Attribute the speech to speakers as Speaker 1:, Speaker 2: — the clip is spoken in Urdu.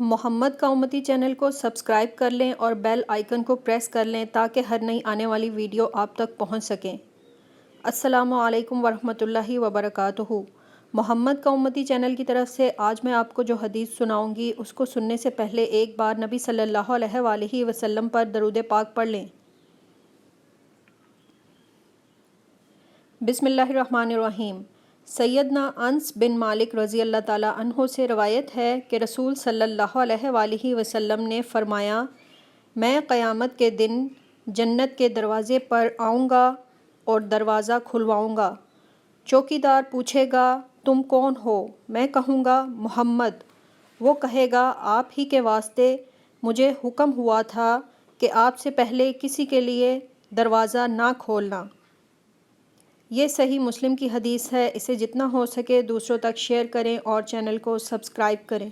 Speaker 1: محمد کا امتی چینل کو سبسکرائب کر لیں اور بیل آئیکن کو پریس کر لیں تاکہ ہر نئی آنے والی ویڈیو آپ تک پہنچ سکیں۔ السلام علیکم ورحمۃ اللہ وبرکاتہ۔ محمد کا امتی چینل کی طرف سے آج میں آپ کو جو حدیث سناؤں گی اس کو سننے سے پہلے ایک بار نبی صلی اللہ علیہ وآلہ وسلم پر درود پاک پڑھ لیں۔ بسم اللہ الرحمن الرحیم۔ سیدنا انس بن مالک رضی اللہ تعالیٰ عنہ سے روایت ہے کہ رسول صلی اللہ علیہ وآلہ وسلم نے فرمایا، میں قیامت کے دن جنت کے دروازے پر آؤں گا اور دروازہ کھلواؤں گا۔ چوکیدار پوچھے گا، تم کون ہو؟ میں کہوں گا، محمد۔ وہ کہے گا، آپ ہی کے واسطے مجھے حکم ہوا تھا کہ آپ سے پہلے کسی کے لیے دروازہ نہ کھولنا۔ یہ صحیح مسلم کی حدیث ہے۔ اسے جتنا ہو سکے دوسروں تک شیئر کریں اور چینل کو سبسکرائب کریں۔